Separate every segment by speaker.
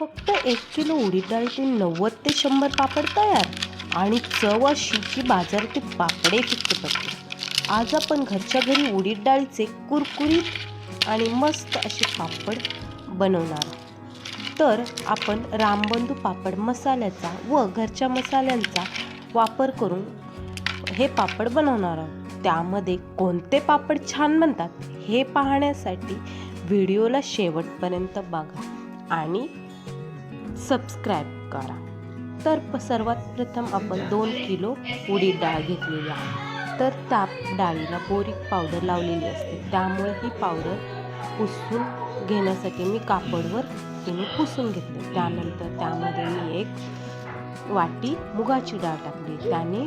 Speaker 1: फक्त 1 किलो उडीद डाळीतून 90 ते 100 पापड तयार आणि चव अशी की बाजारातील पापडे फिक्के पडते. आज आपण घरच्या घरी उडीद डाळीचे कुरकुरीत आणि मस्त असे पापड बनवणार आहोत. तर आपण रामबंधू पापड मसाल्याचा व घरच्या मसाल्यांचा वापर करून हे पापड बनवणार आहोत. त्यामध्ये कोणते पापड छान बनतात हे पाहण्यासाठी व्हिडिओला शेवटपर्यंत बघा आणि सबस्क्राईब करा. तर सर्वात प्रथम आपण 2 किलो उडीद डाळ घेतलेली आहे. तर त्या डाळीला बोरीक पावडर लावलेली असते, त्यामुळे ही पावडर पुसून घेण्यासाठी मी कापडवर तिने पुसून घेतले. त्यानंतर त्यामध्ये मी 1 वाटी मुगाची डाळ टाकली, त्याने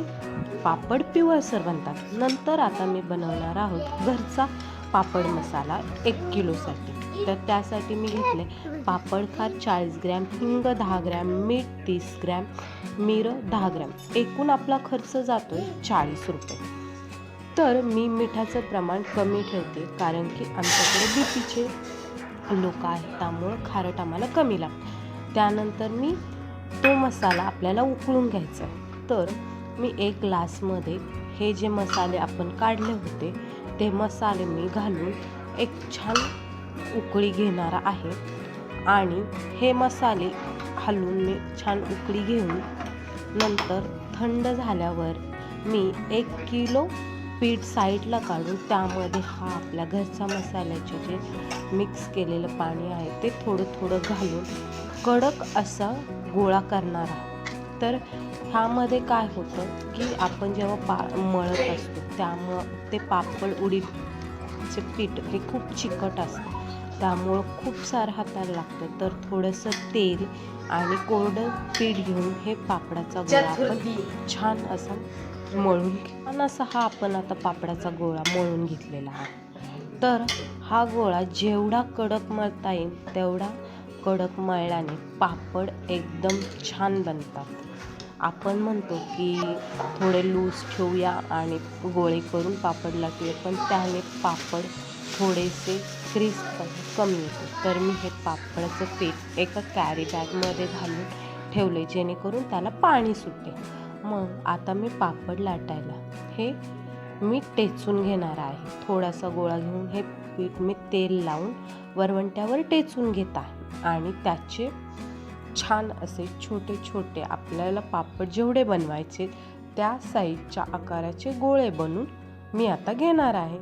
Speaker 1: पापड पिवळसर बनतात. नंतर आता मी बनवणार आहोत घरचा पापड मसाला 1 किलोसाठी. तर त्यासाठी मी घेतले पापड खार 40 ग्रॅम, हिंग 10 ग्रॅम, मीठ 30 ग्रॅम, मिरं 10 ग्रॅम. एकूण आपला खर्च जातोय 40 रुपये. तर मी मिठाचं प्रमाण कमी ठेवते, कारण की आमच्याकडे बीपीचे लोक आहेत, त्यामुळं खारट आम्हाला कमी लागतं. त्यानंतर मी तो मसाला आपल्याला उकळून घ्यायचा आहे. तर मी 1 ग्लासमध्ये हे जे मसाले आपण काढले होते ते मसाले मी घालून एक छान उकळी घेणार आहे. आणि हे मसाले हलवून मी छान उकळी घेऊन नंतर थंड झाल्यावर मी 1 किलो पीठ साईडला काढून त्यामध्ये हा आपल्या घरचा मसाल्याचे जे मिक्स केलेलं पाणी आहे ते थोडं थोडं घालून कडक असा गोळा करणार आहोत. तर ह्यामध्ये काय होतं की आपण जेव्हा मळत असतो त्यामुळं ते पापड उडीदचे पीठ हे खूप चिकट असतं, त्यामुळं खूप सारं हाताला लागतं. तर थोडंसं तेल आणि कोरडं पीठ घेऊन हे पापडाचा गोळा आपण छान असा मळून छान असा हा आपण आता पापडाचा गोळा मळून घेतलेला आहे. तर हा गोळा जेवढा कडक मळता येईल तेवढा कडक मळल्याने पापड एकदम छान बनतात. आपण म्हणतो की थोडे लूज ठेवूया आणि गोळे करून पापड लाटूया, पण त्याने पापड थोडेसे क्रिस्प कमी येते. तर मी हे पापडाचं पीठ एका कॅरी बॅगमध्ये घालून ठेवले, जेणेकरून त्याला पाणी सुटेल. मग आता मी पापड लाटायला हे मी टेचून घेणार आहे. थोडासा गोळा घेऊन हे पीठ मी तेल लावून वरवंट्यावर टेचून घेत आहे आणि त्याचे छान असे छोटे छोटे आपल्याला पापड जेवढे बनवायचे त्या साईजच्या आकाराचे गोळे बनवून मी आता घेणार आहे.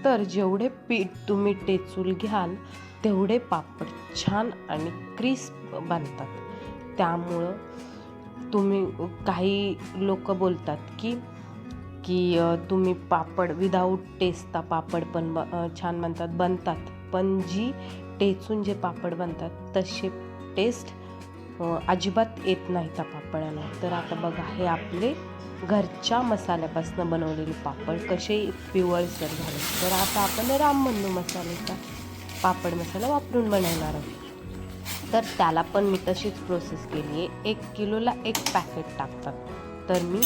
Speaker 1: तर जेवढे पीठ तुम्ही टेचून घ्याल तेवढे पापड छान आणि क्रिस्प बनतात. त्यामुळं तुम्ही काही लोक बोलतात की तुम्ही पापड विदाऊट टेचता पापड पण छान बनतात, पण जी टेचून जे पापड बनतात तसे टेस्ट अजिबात येत नाही त्या पापडाला. तर आता बघा हे आपले घरच्या मसाल्यापासून बनवलेले पापड कसे पिवळसर झाले. तर आता आपण रामबंधू मसाल्याचा पापड मसाला वापरून बनवणार आहोत. तर त्याला पण मी तशीच प्रोसेस केली आहे. 1 किलोला 1 पॅकेट टाकतात. तर मी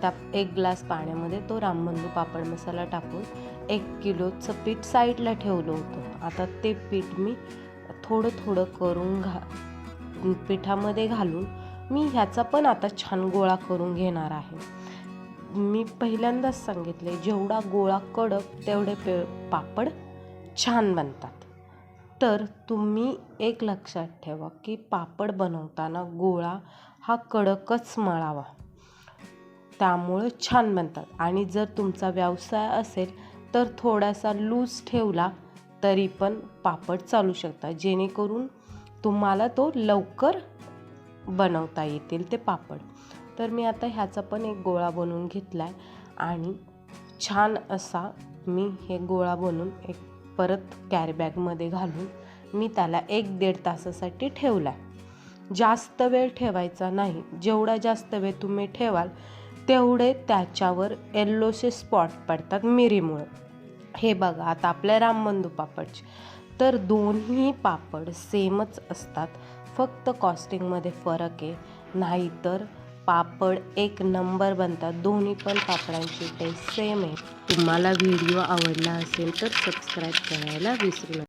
Speaker 1: त्या 1 ग्लास पाण्यामध्ये तो रामबंधू पापड मसाला टाकून 1 किलोचं पीठ साईडला ठेवलं होतं. आता ते पीठ मी थोडं थोडं करून पिठामध्ये घालून मी ह्याचा पण आता छान गोळा करून घेणार आहे. मी पहिल्यांदाच सांगितले जेवढा गोळा कडक तेवढे पापड छान बनतात. तर तुम्ही एक लक्षात ठेवा की पापड बनवताना गोळा हा कडकच मळावा, त्यामुळे छान बनतात. आणि जर तुमचा व्यवसाय असेल तर थोडासा लूज ठेवला तरी पण पापड चालू शकतात, जेणेकरून तुम्हाला तो लवकर बनवता येतील ते पापड. तर मी आता ह्याचा पण एक गोळा बनवून घेतला आहे आणि छान असा मी हे गोळा बनवून एक परत कॅरी बॅगमध्ये घालून मी त्याला 1-1.5 तासासाठी ठेवला आहे. जास्त वेळ ठेवायचा नाही. जेवढा जास्त वेळ तुम्ही ठेवाल तेवढे त्याच्यावर येल्लोचे स्पॉट पडतात मिरीमुळं. हे बघा आता आपल्या रामबंधू पापडचे तर दोन्ही पापड सेमच असतात, फक्त कॉस्टिंगमध्ये फरक आहे. नाहीतर पापड 1 नंबर बनतात. दोन्ही पण पापडांची टेस्ट सेम आहे. तुम्हाला व्हिडिओ आवडला असेल तर सबस्क्राईब करायला विसरू नका.